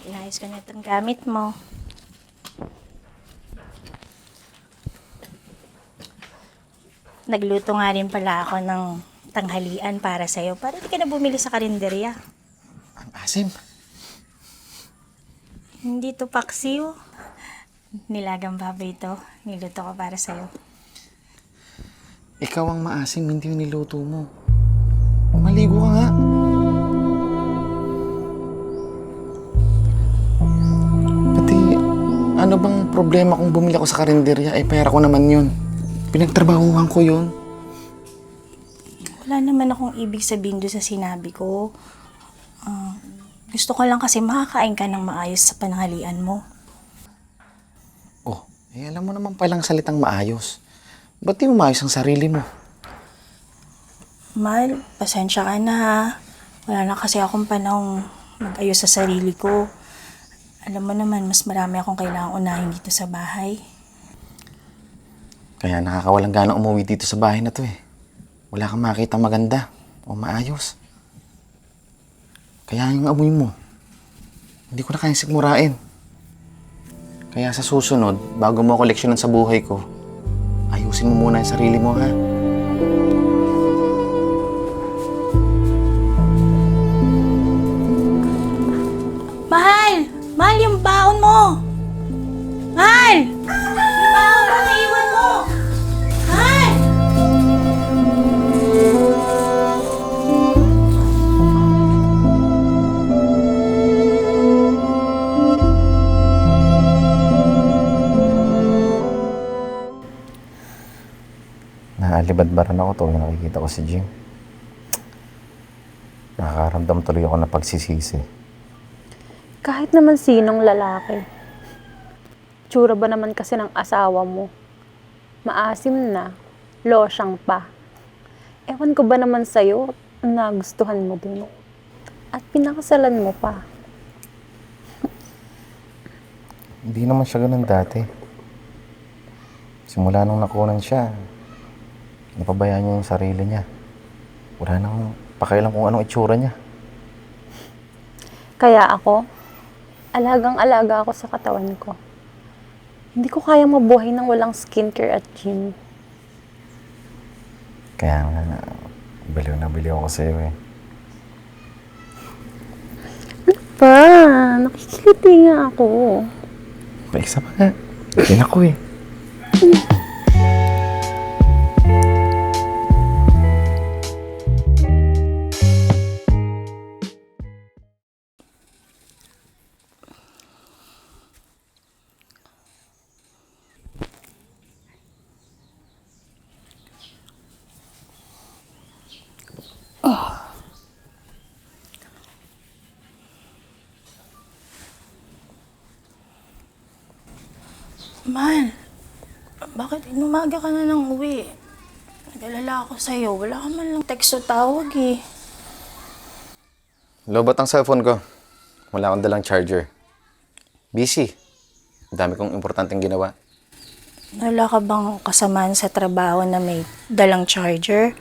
Inayos ko na itong gamit mo. Nagluto nga rin pala ako ng tanghalian para sa'yo. Para di ka na bumili sa karinderya. Ang asim. Hindi to paksiw. Nilagang baboy to. Niluto ko para sa'yo. Ikaw ang maasim, hindi yung niluto mo. Maligo ka nga. Pati, ano bang problema kung bumili ako sa karinderya? Eh, pera ko naman yun. Pinagtrabahuhan ko yun. Wala naman akong ibig sabihin doon sa sinabi ko. Gusto ko lang kasi makakain ka ng maayos sa pananghalian mo. Oh, eh alam mo naman palang salitang maayos. Ba't di mo maayos ang sarili mo? Mahal, pasensya ka na ha. Wala na kasi akong panahong mag-ayos sa sarili ko. Alam mo naman, mas marami akong kailangang unahin dito sa bahay. Kaya nakakawalang gana umuwi dito sa bahay na to eh. Wala kang makita maganda o maayos. Kaya yung amoy mo, hindi ko na kayang sigmurain. Kaya sa susunod, bago mo koleksyonan sa buhay ko, ayusin mo muna yung sarili mo, ha? Mahal! Mahal yung baon mo! Mahal! Yung baon mo, naiwan mo! Mahal! Naalibadbaran ako tuwing nakikita ko si Jim. Nakakaramdam tuloy ako ng pagsisisi. Kahit naman sinong lalaki. Tsura ba naman kasi ng asawa mo? Maasim na, losyang pa. Ewan ko ba naman sa'yo, nagustuhan mo din. At pinakasalan mo pa. Hindi naman siya ganun dati. Simula nung nakunan siya, napabayaan niya yung sarili niya. Wala nang pakialam kung anong itsura niya. Kaya ako, alagang-alaga ako sa katawan ko. Hindi ko kayang mabuhay nang walang skincare at gym. Kaya nga, baliw na baliw ako sa'yo eh. Pa, nakikiliti nga ako. May isa pa nga. Din ako eh. Mahal, bakit inumaga ka na nang uwi? Nag-alala ako sa'yo. Wala ka man lang text o tawag eh. Lobat ang cellphone ko. Wala akong dalang charger. Busy. Dami kong importanteng ginawa. Wala ka bang kasamaan sa trabaho na may dalang charger?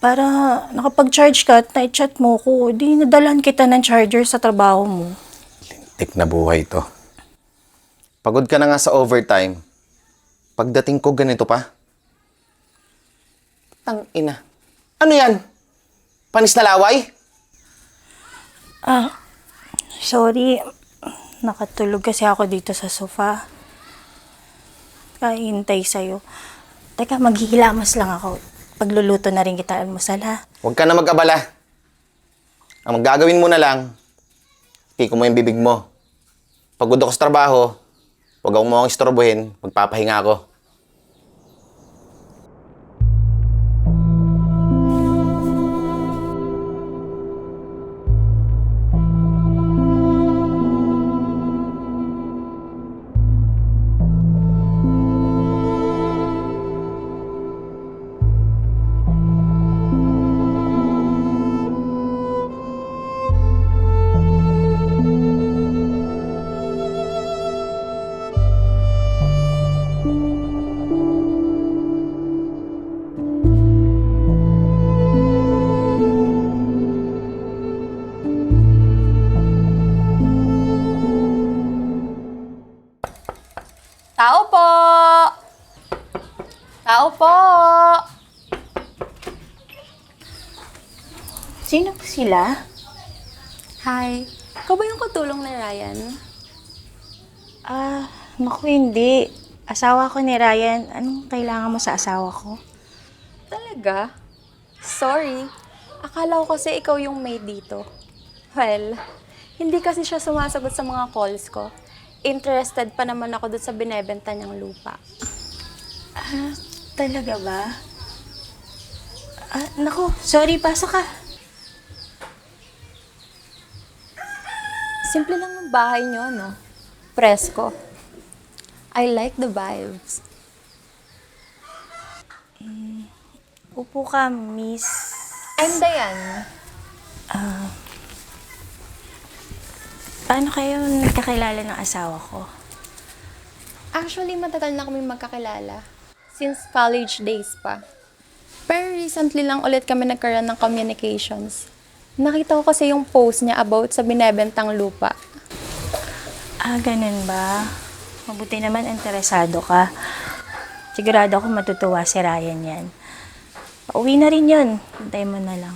Para nakapag-charge ka at na-chat mo ko, di nadalan kita ng charger sa trabaho mo. Lintik na buhay to. Pagod ka na nga sa overtime. Pagdating ko, ganito pa. Tang ina. Ano yan? Panis na laway? Sorry, nakatulog kasi ako dito sa sofa. Kahihintay sa'yo. Teka, maghihilamas lang ako. Pagluluto na rin kita almusal, ha? Huwag ka na mag-abala. Ang magagawin mo na lang, kiko mo yung bibig mo. Pagod ako sa trabaho, huwag akong mawang istorbohin, magpapahinga ako. po! Sino po sila? Hi. Ikaw ba yung katulong ni Ryan? Naku, hindi. Asawa ko ni Ryan. Anong kailangan mo sa asawa ko? Talaga? Sorry. Akala ko kasi ikaw yung maid dito. Well, hindi kasi siya sumasagot sa mga calls ko. Interested pa naman ako dun sa binebenta niyang lupa. Talaga ba? Naku, sorry, pasok ka. Simple lang ang bahay niyo, no? Presko. I like the vibes. Upo ka, miss. I'm Diane. Paano kayo nagkakilala ng asawa ko? Actually, matagal na kami magkakilala. Since college days pa. Pero recently lang ulit kami nagkaroon ng communications. Nakita ko kasi yung post niya about sa binebentang lupa. Ganun ba? Mabuti naman interesado ka. Sigurado ako matutuwa si Ryan yan. Pauwi na rin yun. Hintay mo na lang.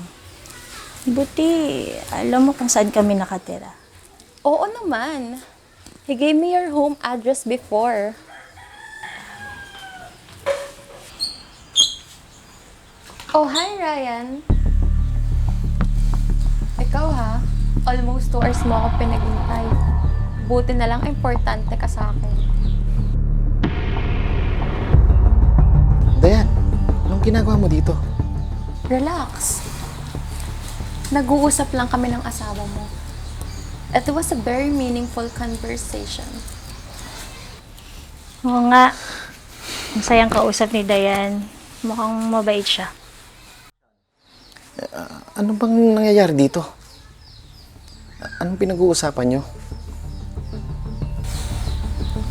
Buti, alam mo kung saan kami nakatira. Oo naman. He gave me your home address before. Oh, hi Ryan. Ikaw ha, almost 2 hours mo ako pinaghintay. Buti na lang importante ka sa akin. Dayan, anong ginagawa mo dito? Relax. Nag-uusap lang kami ng asawa mo. It was a very meaningful conversation. Oo nga. Masayang kausap ni Dayan. Mukhang mabait siya. Ano bang nangyayari dito? Anong pinag-uusapan nyo?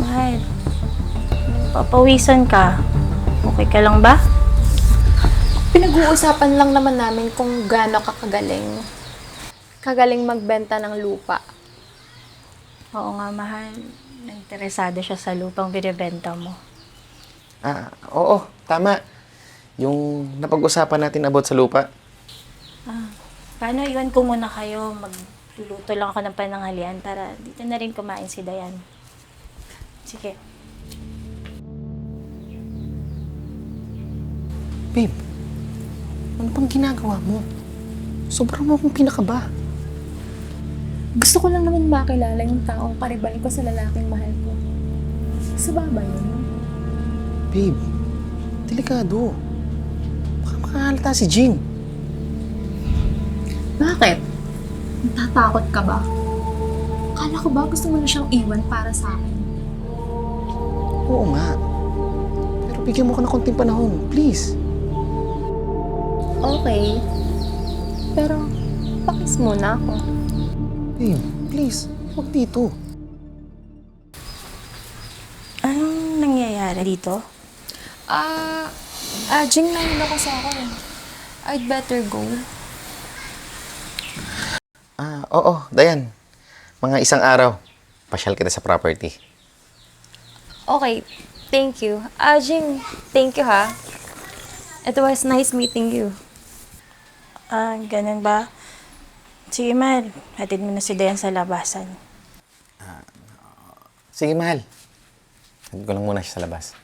Mahal, papawisan ka. Okay ka lang ba? Pinag-uusapan lang naman namin kung gaano ka kagaling. Kagaling magbenta ng lupa. Oo nga, mahal. Interesado siya sa lupang binibenta mo. Oo, tama. Yung napag-usapan natin about sa lupa. Paano, iwan ko muna kayo. Magluluto lang ako ng pananghalian para dito na rin kumain si Dayan. Sige. Babe, ano bang ginagawa mo? Sobrang mo akong pinakaba. Gusto ko lang naman makilala yung taong karibal ko sa lalaking mahal ko. Sa ba yun? Babe, delikado. Baka makahalata si Jing. Bakit? Natatakot ka ba? Akala ko ba gusto mo na siyang iwan para sa akin? Oo nga. Pero bigyan mo ko ng konting panahon, please. Okay. Pero, pakis muna ako. Babe, please. Huwag dito. Anong nangyayari dito? Jing, nahilo kasi ako eh. I'd better go. Oo, Dayan. Mga isang araw, pasyal kita sa property. Okay, thank you. Jing, thank you ha. It was nice meeting you. Ganun ba? Sige, mahal. Hatid mo na si Dayan sa labasan. Sige, mahal. Hatid ko lang muna siya sa labas.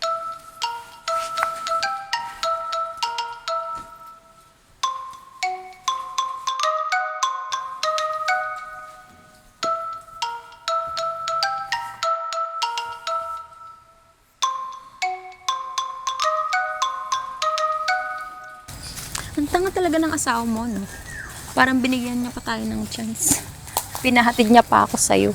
Ang tanga talaga ng asawa mo, no? Parang binigyan niya pa tayo ng chance. Pinahatid niya pa ako sa'yo.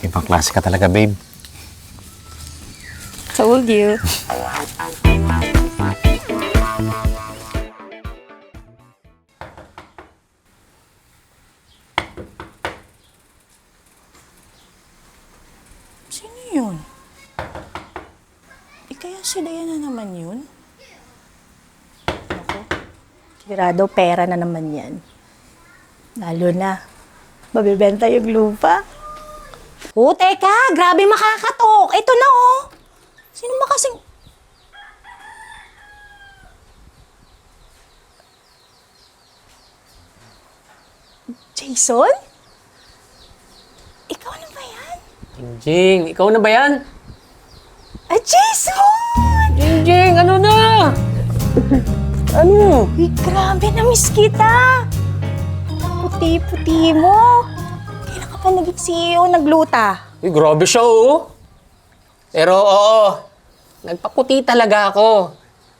Ibang klase ka talaga, babe. Told you. Sino yun? Kaya si Dayan na naman yun? Sigurado pera na naman yan. Lalo na, mabibenta yung lupa. Oh, teka! Grabe makakatok! Ito na, oh! Sino ba kasing... Jason? Ikaw na ba yan? Jingjing, ikaw na ba yan? Ah, Jason! Jingjing, ano na? Ano? Uy, grabe, na-miss kita! Puti-puti mo. Kailan ka pa naging CEO nagluta? Uy, grabe siya, oh. Pero oo, nagpaputi talaga ako.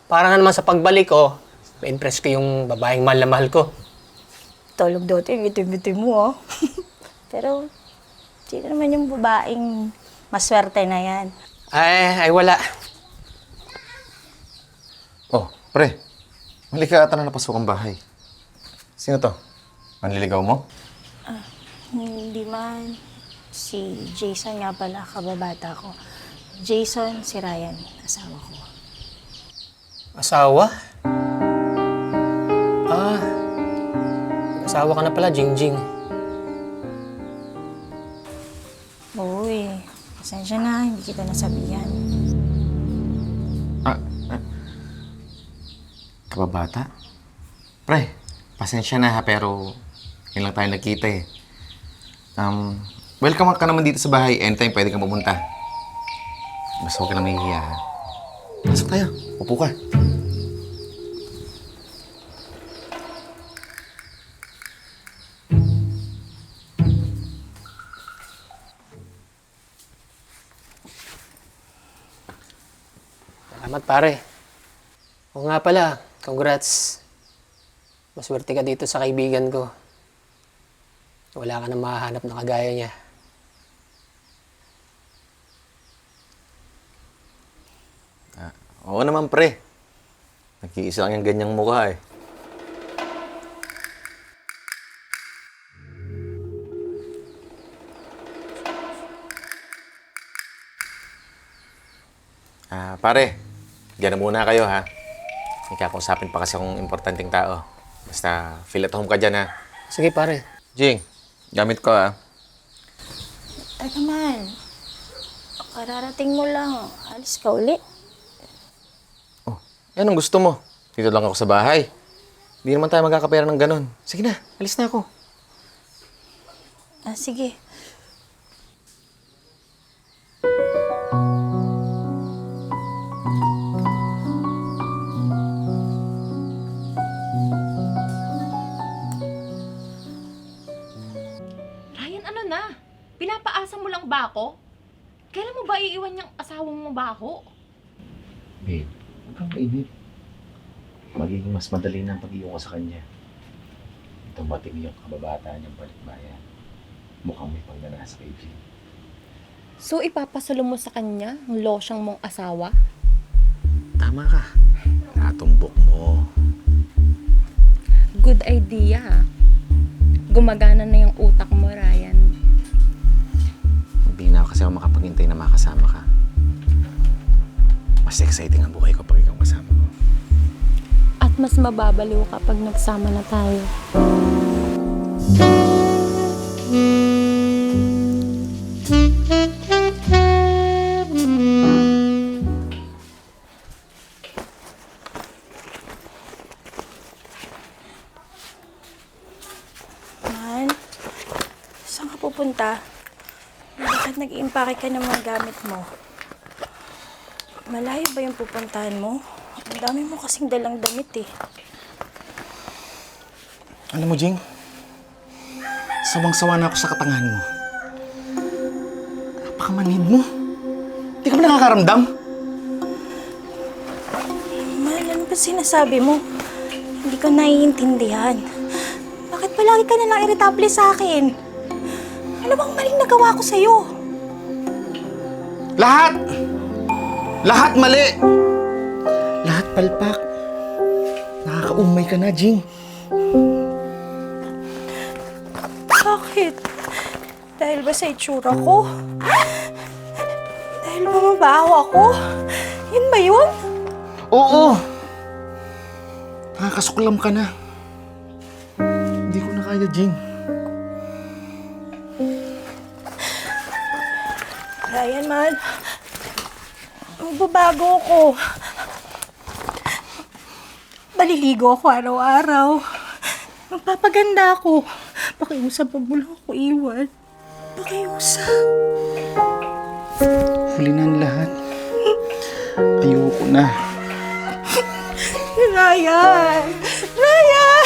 Para nga naman sa pagbalik ko, ma-impress ko yung babaeng mahal na mahal ko. Tulog daw ito yung itim-itim mo, oh. Pero, sino naman yung babaeng maswerte na yan? Ay wala. Oh, pre. Mali ka ata na napasok ang bahay. Sino to? Manliligaw mo? Hindi man. Si Jason nga pala, kababata ko. Jason, si Ryan, asawa ko. Asawa? Ah, asawa ka na pala, Jingjing. Uy, pasensya na, hindi kita nasabihan. Kababata? Pre, pasensya na ha, pero yun lang tayo nagkita eh. Welcome ka naman dito sa bahay. Anytime pwede kang pumunta. Basta huwag ka na mahihiya ha. Pasok tayo. Upo ka. Salamat, pare. Oo nga pala, congrats. Maswerte ka dito sa kaibigan ko. Wala ka na mahahanap na kagaya niya. Oo naman pre. Nag-iisa lang yung ganyang mukha eh. Pare, diyan na muna kayo ha. May kakausapin pa kasi akong importanteng tao. Basta feel at home ka dyan ha. Sige, pare. Jing, gamit ko ha. Teka man, kararating mo lang. Alis ka uli. Oh, anong gusto mo? Dito lang ako sa bahay. Hindi naman tayo magkakapera ng ganun. Sige na, alis na ako. Ah, sige. Ryan, ano na? Pinapaasa mo lang ba ako? Kailan mo ba iiwan yung asawa mo ba ako? Babe, huwag kang mainip. Magiging mas madali na ang pag-iwan ko sa kanya. Dumating yung kababata niyang balikbayan. Mukhang may pagnanasa kay Jing. So, ipapasalo mo sa kanya ang losyang mong asawa? Tama ka. Natumbok mo. Good idea. Gumagana na yung utak mo, Ryan. Hindi na kasi ako makapaghintay na makasama ka. Mas exciting ang buhay ko pag ikaw kasama ko. At mas mababaliw kapag nagsama na tayo. Man, saan ka pupunta? Bakit nag-iimpake ka ng mga gamit mo? Malayo ba yung pupuntahan mo? Ang dami mo kasing dalang damit eh. Alam mo, Jing, sawang-sawa na ako sa katangahan mo. Napakamanhid mo. Hindi ka ba nakakaramdam? Man, ano ba sinasabi mo? Hindi ko naiintindihan. Bakit palagi ka nalang irritable sa akin? Ano bang maling nagawa ko sa'yo? Lahat! Lahat mali! Lahat palpak. Nakakaumay ka na, Jing. Bakit? Dahil ba sa itsura ko? Dahil ba mabaho ako? Yun ba yun? Oo! Nakakasuklam ka na. Hindi ko na kaya, Jing. Ryan, man. Magbabago ko. Maliligo ako araw-araw. Magpapaganda ako. Pakiusap, pag wala ako iwan. Pakiusap. Huli na ang lahat. Ayoko na. Ryan! Ryan!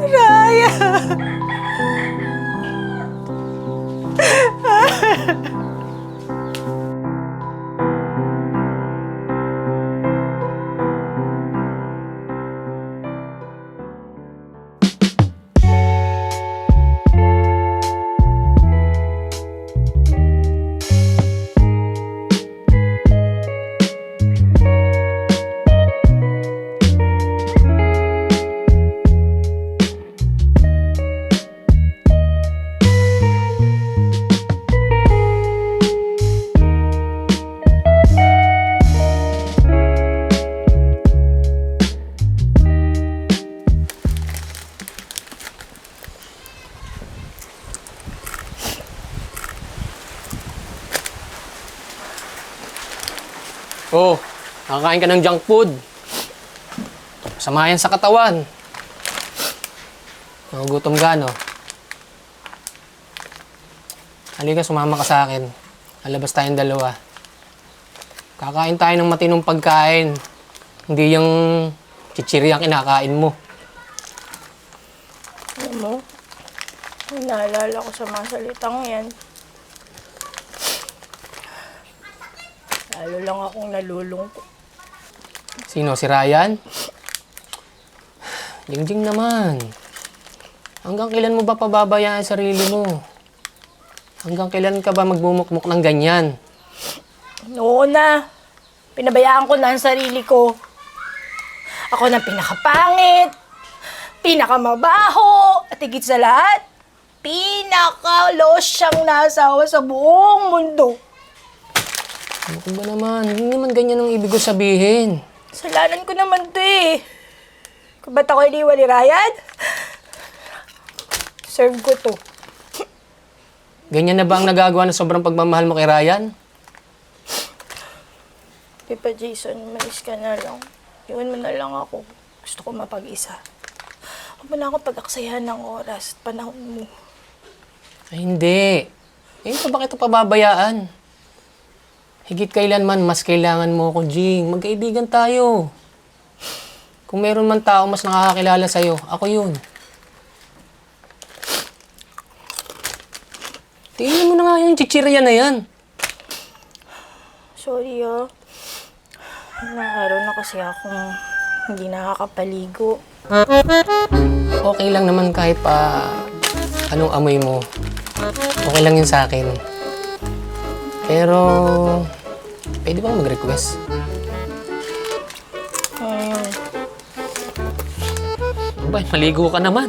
Ryan! Oh, nakakain ka ng junk food. Masama yan sa katawan. Nagugutom ka, no? Halika, sumama ka sa akin. Lalabas tayong dalawa. Kakain tayo ng matinong pagkain. Hindi yung chichiri ang kinakain mo. Alam mo, may naalala ko sa mga salitang yan. Lalo lang akong nalulungkot. Sino? Si Ryan? Jingjing naman. Hanggang kailan mo ba pababayaan ang sarili mo? Hanggang kailan ka ba magbumukmuk ng ganyan? Oo na. Pinabayaan ko na ang sarili ko. Ako na pinakapangit, pinakamabaho, at higit sa lahat, pinaka-losyang nasawa sa buong mundo. Ano ko ba naman? Hindi naman ganyan ang ibig ko sabihin. Kasalanan ko naman to eh. Kung ba't ako iniwan ni Ryan? Serve ko to. Ganyan na ba ang nagagawa ng sobrang pagmamahal mo kay Ryan? Pipa Jason, mais ka na lang. Iwan mo na lang ako. Gusto ko mapag-isa. Huwag mo na ako pag-aksayahan ng oras at panahon mo. Ay, hindi. Eh, ito bakit ito pababayaan? Higit kailanman, mas kailangan mo ako, Jing. Magkaibigan tayo. Kung meron man tao mas nakakakilala sa'yo, ako yun. Tingnan mo na nga yung chichirya na yan. Sorry ah. Araw na kasi akong hindi nakakapaligo. Okay lang naman kahit pa anong amoy mo. Okay lang yun sa akin. Pero, pwede bang mag-request? Ayun. Abay, maligo ka naman.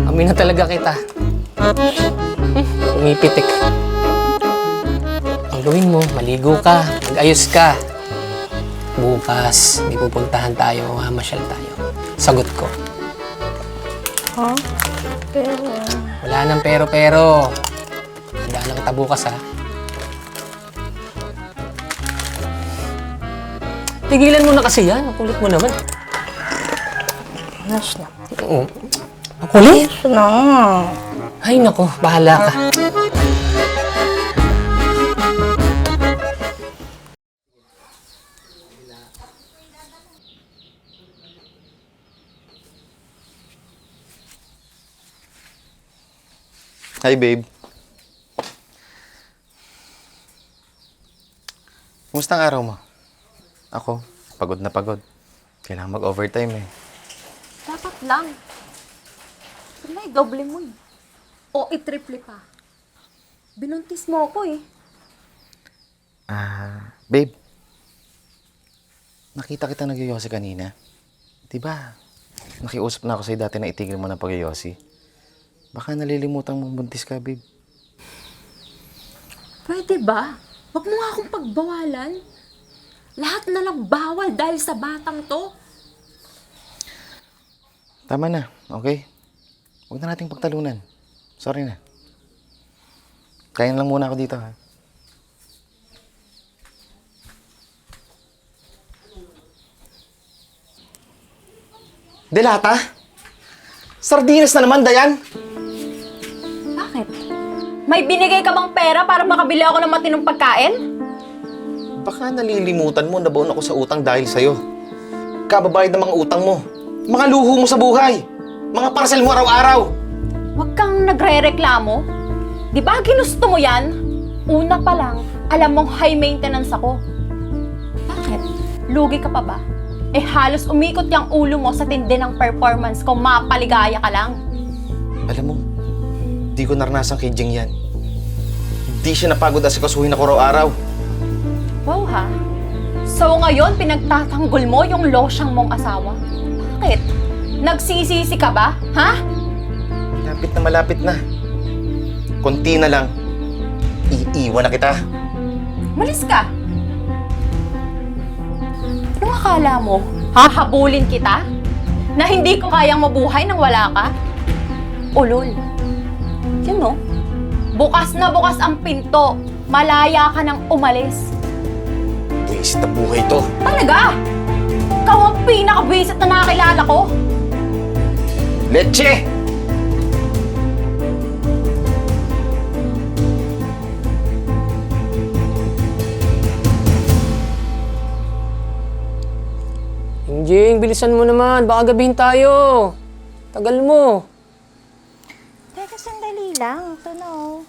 Amoy na talaga kita. Umipitik. Ang gawin mo, maligo ka, mag-ayos ka. Bukas, may pupuntahan tayo, mamasyal tayo. Sagot ko. Ha? Pero, Wala nang pero-pero. Handa na kita bukas, ha? Tigilan mo na kasi yan. Ang kulit mo naman. nas na. Oo. Ang kulit? Nas na. Ay, nako. Bahala ka. Hi, babe. Kumusta ang araw mo? Ako, pagod na pagod. Kailangan mag-overtime eh. Dapat lang. Wala, doble mo eh. O i-triple pa. Binuntis mo ako eh. Babe. Nakita kita nagyoyosi kanina. Diba, nakiusap na ako sa'yo dati na itigil mo ng pag-yosi. Baka nalilimutan mong buntis ka, babe. Pwede ba? Huwag mo nga akong pagbawalan. Lahat na lang bawal dahil sa batang to. Tama na, okay? Huwag na nating pagtalunan. Sorry na. Kain lang muna ako dito, ha? Delata? Sardinas na naman, Dayan? Bakit? May binigay ka bang pera para makabili ako ng matinong pagkain? Baka nalilimutan mo na baon ako sa utang dahil sa'yo. Kababayad ng mga utang mo. Mga luho mo sa buhay. Mga parcel mo araw-araw. Huwag kang nagre-reklamo. Di ba ginusto mo yan? Una pa lang, alam mong high maintenance ako. Bakit? Lugi ka pa ba? Eh halos umikot yung ulo mo sa tindi ng performance ko, mapaligaya ka lang. Alam mo, di ko naranasan kay Jing yan. Di siya napagod at sikasuhin ako araw-araw. Wow ha? So ngayon, pinagtatanggol mo yung losyang mong asawa? Bakit? Nagsisisi ka ba? Ha? Malapit na malapit na. Konti na lang. Iiwan na kita. Malis ka! Anong akala mo? Hahabulin kita? Na hindi ko kayang mabuhay nang wala ka? Ulol. Yan no? Bukas na bukas ang pinto. Malaya ka nang umalis. Buwisit na buhay to. Talaga? Ikaw ang pinakabwisit na nakakilala ko. Leche! Jing, bilisan mo naman. Baka gabihin tayo. Tagal mo. Teka, sandali lang. Ito na oh.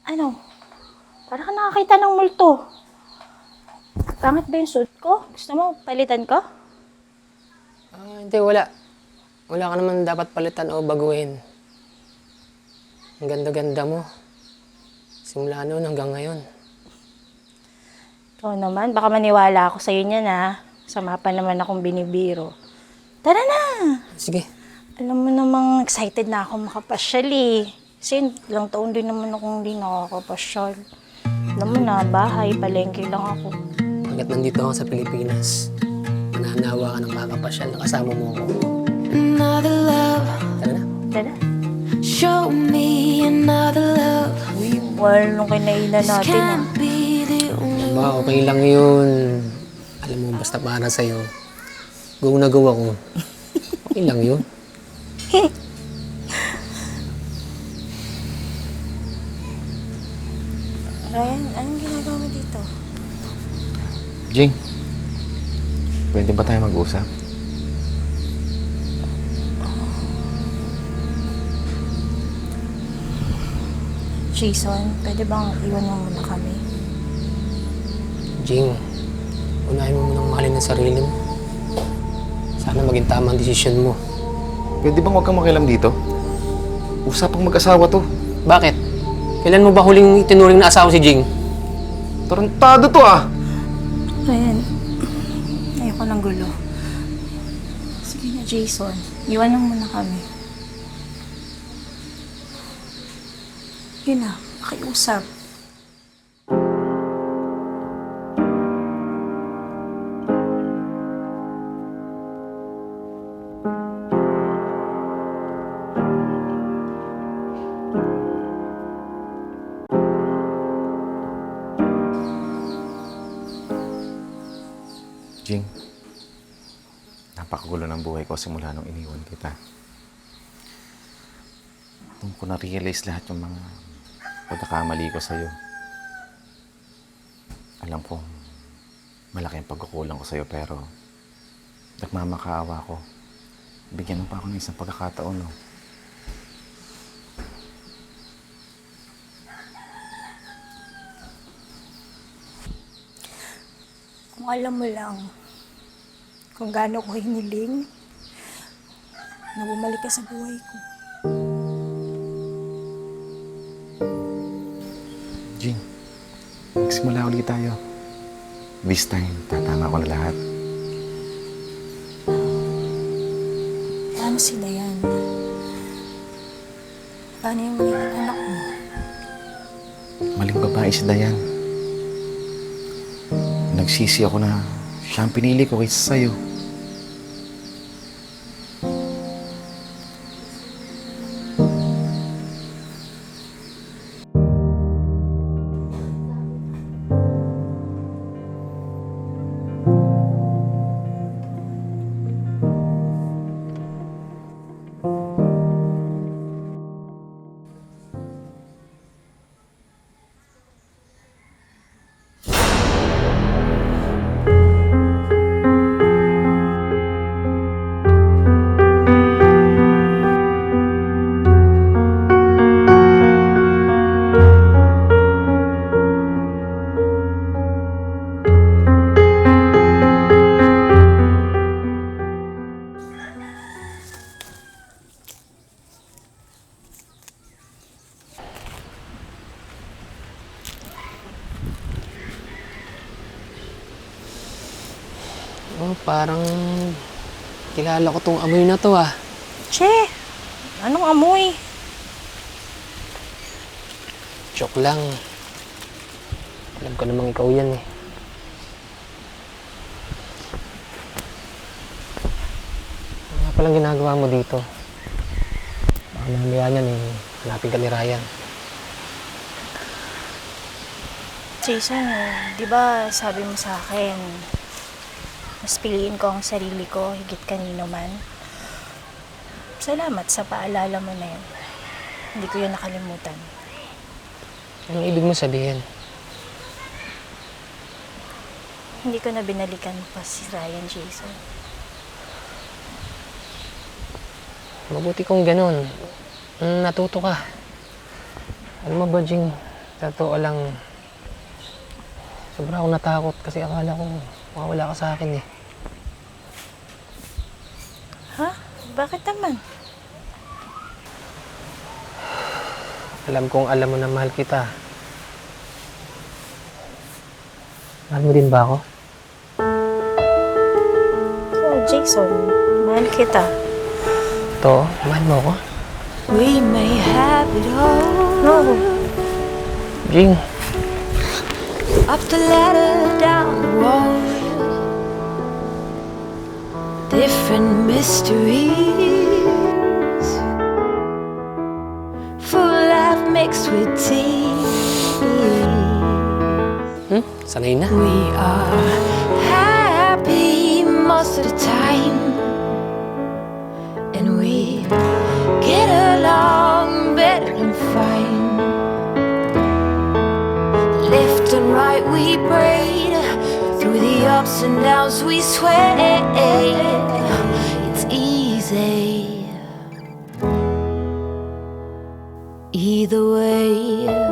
Ano? Para ka nakakita ng multo. Pangit ba yung suit ko? Gusto mo palitan ko? Hindi, wala. Wala ka naman dapat palitan o baguhin. Ang ganda-ganda mo. Simula noon hanggang ngayon. Ikaw naman, baka maniwala ako sa'yo niyan ha. Sama pa naman akong binibiro. Tara na! Sige. Alam mo namang excited na ako makapasyal eh. Kasi ilang taon din naman akong hindi nakakapasyal. Alam mo na, bahay, palengke lang ako. Hanggat nandito ako sa Pilipinas, mananawa ka ng makapasyal na kasama mo ako. Another love, Tara na. Tara. show me another love. Uy, wala nung kinainan natin ah. Can't be the only Ba, okay lang yun. Alam mo, basta para sa'yo. Go na go ako. Okay lang yun. Ryan, anong ginagawa mo dito? Jing, pwede ba tayo mag-usap? Jason, pwede bang iwan mo muna kami? Jing, unahin mo munang mahalin ang sarili mo. Sana maging tama ang desisyon mo. Pwede bang huwag kang makialam dito? Usapang mag-asawa to. Bakit? Kailan mo ba huling itinuring na asawa si Jing? Tarantado to ah! Ryan, ayoko ng gulo. Sige na, Jason. Iwan mo muna kami. Yun na, pakiusap. Jing, napakagulo ng buhay ko simula nung iniwan kita. Doon ko na-realize lahat yung mga pagkakamali ko sa'yo. Alam ko, malaki ang pagkukulang ko sa'yo pero nagmamakaawa ko. Bigyan mo pa ako ng isang pagkakataon, no? Kung alam mo lang kung gaano ko hiniling na bumalik ka sa buhay ko. Jing, magsimula ulit tayo. This time, tatama ko na lahat. Paano si Dayan? Paano yung mga anak mo? Maling babae si Dayan. Nagsisi ako na siya ang pinili ko kaysa sa'yo. Oh, parang kilala ko tong amoy na to ah. Che, anong amoy? Joke lang. Alam ko namang ikaw yan eh. Ano nga palang ginagawa mo dito? Baka mamaya niyan eh, hanapin ka ni Ryan. Jason, di ba sabi mo sa akin, mas piliin ko ang sarili ko higit kanino man. Salamat sa paalala mo na yun. Hindi ko yun nakalimutan. Anong ibig mo sabihin? Hindi ko na binalikan pa si Ryan, Jason. Mabuti kung ganun. Natuto ka. Alam mo ba, Jing, totoo lang, sobra akong natakot kasi akala ko mawawala ka sa akin eh. Ha? Bakit naman? Alam kong alam mo na mahal kita. Mahal mo din ba ako? Oh, Jason, mahal kita. Ito, mahal mo ako? We may have it all. No. Jing, Up the ladder, down the road. Different mysteries. Full life mixed with tears. sanay na. We are happy most of the time. And we get along better than fine. Left and right we prayed. Through the ups and downs we swayed. It's easy either way.